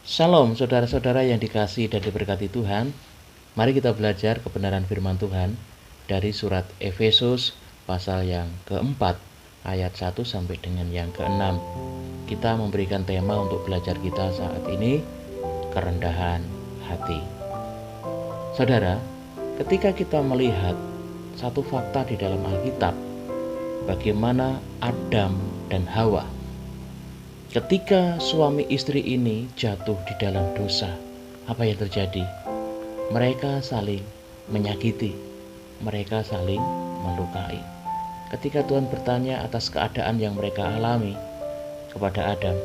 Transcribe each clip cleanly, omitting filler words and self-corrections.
Shalom saudara-saudara yang dikasihi dan diberkati Tuhan. Mari kita belajar kebenaran firman Tuhan dari surat Efesus pasal yang keempat ayat 1 sampai dengan yang keenam. Kita memberikan tema untuk belajar kita saat ini, kerendahan hati. Saudara, ketika kita melihat satu fakta di dalam Alkitab, bagaimana Adam dan Hawa ketika suami istri ini jatuh di dalam dosa, apa yang terjadi? Mereka saling menyakiti, mereka saling melukai. Ketika Tuhan bertanya atas keadaan yang mereka alami kepada Adam,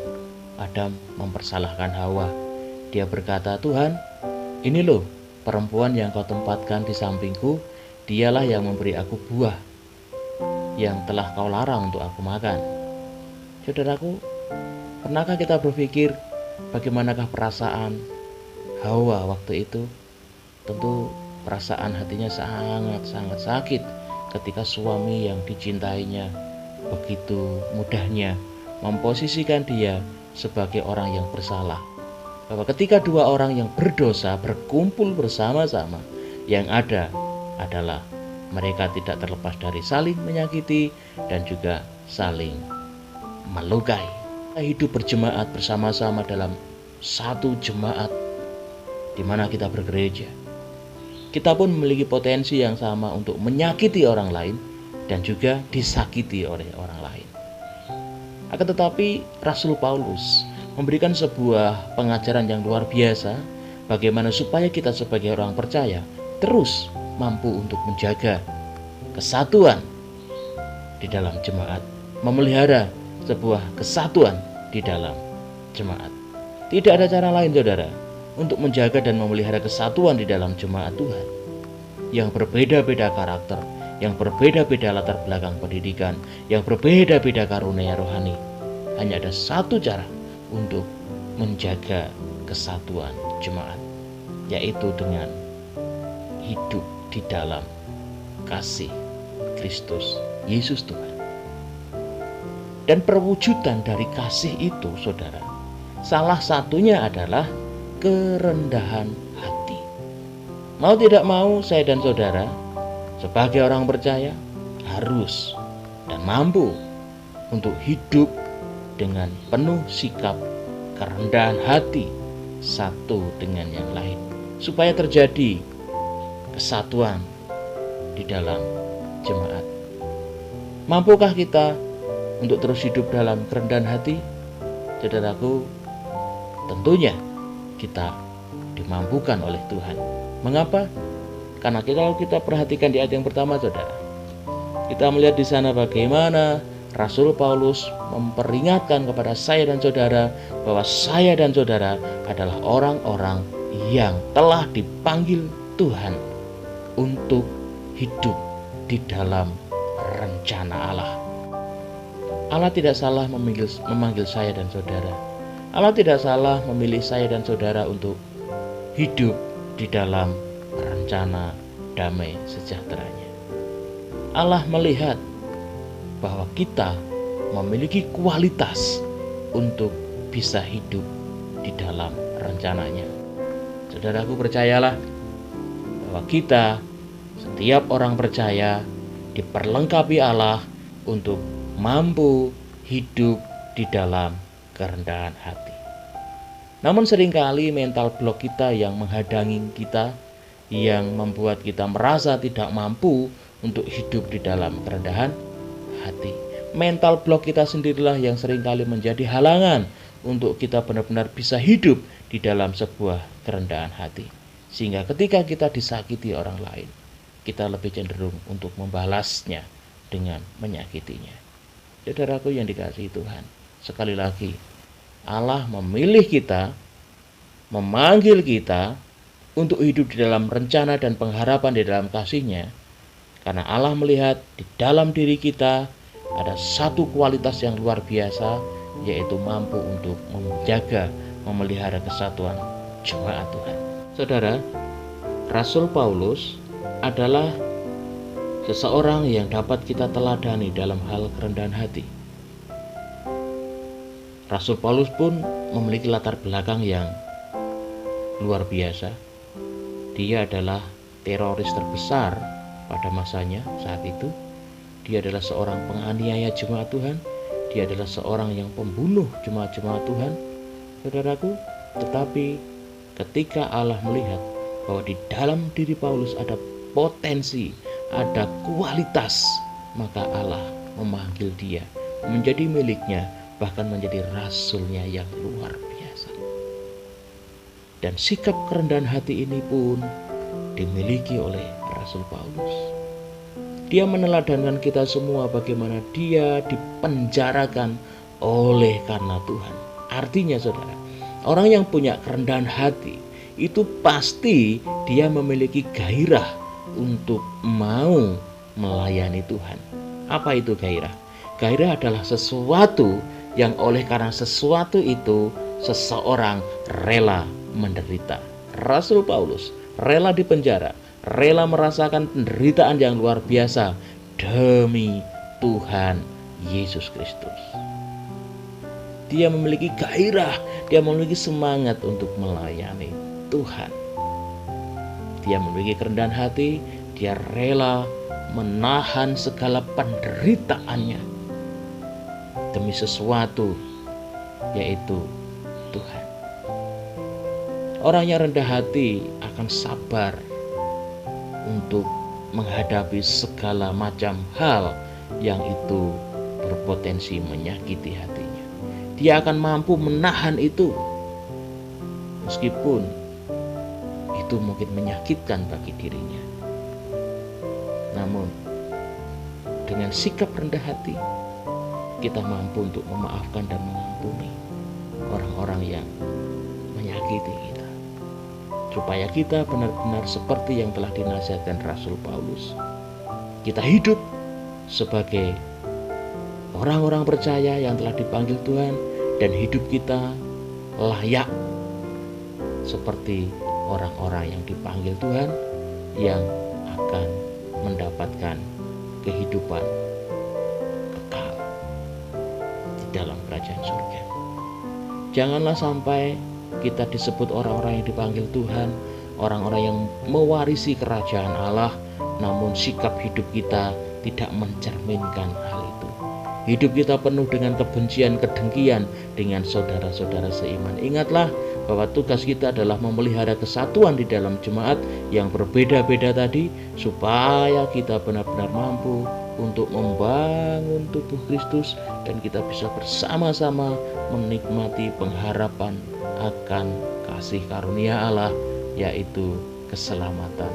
Adam mempersalahkan Hawa. Dia berkata, Tuhan, ini loh perempuan yang kau tempatkan di sampingku, dialah yang memberi aku buah yang telah kau larang untuk aku makan. Saudaraku, pernahkah kita berpikir bagaimanakah perasaan Hawa waktu itu? Tentu perasaan hatinya sangat-sangat sakit ketika suami yang dicintainya begitu mudahnya memposisikan dia sebagai orang yang bersalah. Bahwa ketika dua orang yang berdosa berkumpul bersama-sama, yang ada adalah mereka tidak terlepas dari saling menyakiti dan juga saling melukai. Hidup berjemaat bersama-sama dalam satu jemaat di mana kita bergereja, kita pun memiliki potensi yang sama untuk menyakiti orang lain dan juga disakiti oleh orang lain. Akan tetapi Rasul Paulus memberikan sebuah pengajaran yang luar biasa bagaimana supaya kita sebagai orang percaya terus mampu untuk menjaga kesatuan di dalam jemaat, memelihara sebuah kesatuan di dalam jemaat. Tidak ada cara lain, saudara, untuk menjaga dan memelihara kesatuan di dalam jemaat Tuhan yang berbeda-beda karakter, yang berbeda-beda latar belakang pendidikan, yang berbeda-beda karunia rohani. Hanya ada satu cara untuk menjaga kesatuan jemaat, yaitu dengan hidup di dalam kasih Kristus Yesus Tuhan. Dan perwujudan dari kasih itu, saudara, salah satunya adalah kerendahan hati. Mau tidak mau, saya dan saudara sebagai orang percaya harus dan mampu untuk hidup dengan penuh sikap kerendahan hati satu dengan yang lain, supaya terjadi kesatuan di dalam jemaat. Mampukah kita untuk terus hidup dalam kerendahan hati? Saudaraku, tentunya kita dimampukan oleh Tuhan. Mengapa? Karena kalau kita perhatikan di ayat yang pertama, saudara, kita melihat di sana bagaimana Rasul Paulus memperingatkan kepada saya dan saudara bahwa saya dan saudara adalah orang-orang yang telah dipanggil Tuhan untuk hidup di dalam rencana Allah. Allah tidak salah memanggil saya dan saudara. Allah tidak salah memilih saya dan saudara untuk hidup di dalam rencana damai sejahteranya. Allah melihat bahwa kita memiliki kualitas untuk bisa hidup di dalam rencananya. Saudaraku, percayalah bahwa kita, setiap orang percaya, diperlengkapi Allah untuk mampu hidup di dalam kerendahan hati. Namun seringkali mental blok kita yang menghadangi kita, yang membuat kita merasa tidak mampu untuk hidup di dalam kerendahan hati. Mental blok kita sendirilah yang seringkali menjadi halangan untuk kita benar-benar bisa hidup di dalam sebuah kerendahan hati. Sehingga ketika kita disakiti orang lain, kita lebih cenderung untuk membalasnya dengan menyakitinya. Saudaraku yang dikasihi Tuhan, sekali lagi, Allah memilih kita, memanggil kita untuk hidup di dalam rencana dan pengharapan di dalam kasih-Nya, karena Allah melihat di dalam diri kita ada satu kualitas yang luar biasa, yaitu mampu untuk menjaga, memelihara kesatuan jemaat Tuhan. Saudara, Rasul Paulus adalah seseorang yang dapat kita teladani dalam hal kerendahan hati. Rasul Paulus pun memiliki latar belakang yang luar biasa. Dia adalah teroris terbesar pada masanya saat itu. Dia adalah seorang penganiaya jemaat Tuhan. Dia adalah seorang yang pembunuh jemaat-jemaat Tuhan, saudaraku. Tetapi ketika Allah melihat bahwa di dalam diri Paulus ada potensi, ada kualitas, maka Allah memanggil dia menjadi miliknya, bahkan menjadi rasulnya yang luar biasa. Dan sikap kerendahan hati ini pun dimiliki oleh Rasul Paulus. Dia meneladankan kita semua bagaimana dia dipenjarakan oleh karena Tuhan. Artinya saudara, orang yang punya kerendahan hati itu pasti dia memiliki gairah untuk mau melayani Tuhan. Apa itu gairah? Gairah adalah sesuatu yang oleh karena sesuatu itu seseorang rela menderita. Rasul Paulus rela dipenjara, rela merasakan penderitaan yang luar biasa demi Tuhan Yesus Kristus. Dia memiliki gairah, dia memiliki semangat untuk melayani Tuhan. Dia memiliki kerendahan hati, dia rela menahan segala penderitaannya demi sesuatu, yaitu Tuhan. Orang yang rendah hati akan sabar untuk menghadapi segala macam hal yang itu berpotensi menyakiti hatinya. Dia akan mampu menahan itu, meskipun itu mungkin menyakitkan bagi dirinya. Namun dengan sikap rendah hati, kita mampu untuk memaafkan dan mengampuni orang-orang yang menyakiti kita, supaya kita benar-benar seperti yang telah dinasihatkan Rasul Paulus. Kita hidup sebagai orang-orang percaya yang telah dipanggil Tuhan, dan hidup kita layak seperti orang-orang yang dipanggil Tuhan, yang akan mendapatkan kehidupan kekal di dalam kerajaan surga. Janganlah sampai kita disebut orang-orang yang dipanggil Tuhan, orang-orang yang mewarisi kerajaan Allah, namun sikap hidup kita tidak mencerminkan hal itu. Hidup kita penuh dengan kebencian, kedengkian dengan saudara-saudara seiman. Ingatlah bahwa tugas kita adalah memelihara kesatuan di dalam jemaat yang berbeda-beda tadi, supaya kita benar-benar mampu untuk membangun tubuh Kristus, dan kita bisa bersama-sama menikmati pengharapan akan kasih karunia Allah, yaitu keselamatan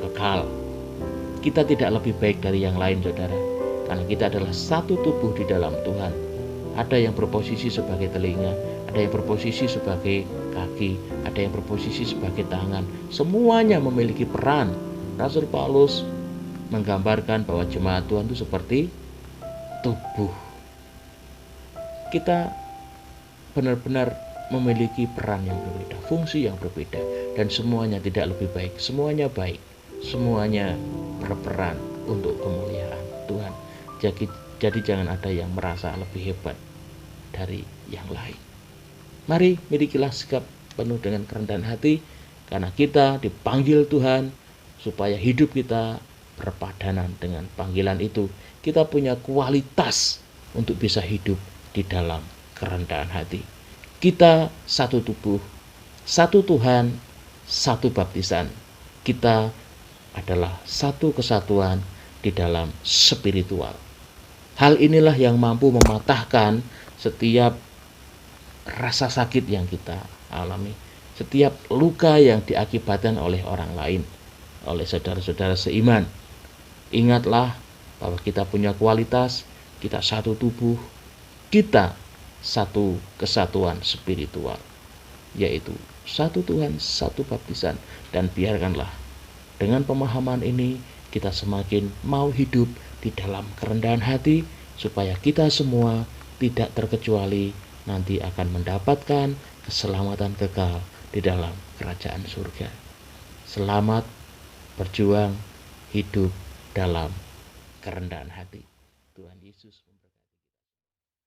kekal. Kita tidak lebih baik dari yang lain, saudara, karena kita adalah satu tubuh di dalam Tuhan. Ada yang berposisi sebagai telinga, ada yang berposisi sebagai kaki, ada yang berposisi sebagai tangan. Semuanya memiliki peran. Rasul Paulus menggambarkan bahwa jemaat Tuhan itu seperti tubuh. Kita benar-benar memiliki peran yang berbeda, fungsi yang berbeda, dan semuanya tidak lebih baik. Semuanya baik, semuanya berperan untuk kemuliaan Tuhan. Jadi jangan ada yang merasa lebih hebat dari yang lain. Mari milikilah sikap penuh dengan kerendahan hati, karena kita dipanggil Tuhan supaya hidup kita berpadanan dengan panggilan itu. Kita punya kualitas untuk bisa hidup di dalam kerendahan hati. Kita satu tubuh, satu Tuhan, satu baptisan. Kita adalah satu kesatuan di dalam spiritual. Hal inilah yang mampu mematahkan setiap rasa sakit yang kita alami, setiap luka yang diakibatkan oleh orang lain, oleh saudara-saudara seiman. Ingatlah bahwa kita punya kualitas, kita satu tubuh, kita satu kesatuan spiritual, yaitu satu Tuhan, satu baptisan. Dan biarkanlah dengan pemahaman ini kita semakin mau hidup di dalam kerendahan hati, supaya kita semua tidak terkecuali nanti akan mendapatkan keselamatan kekal di dalam kerajaan surga. Selamat berjuang hidup dalam kerendahan hati. Tuhan Yesus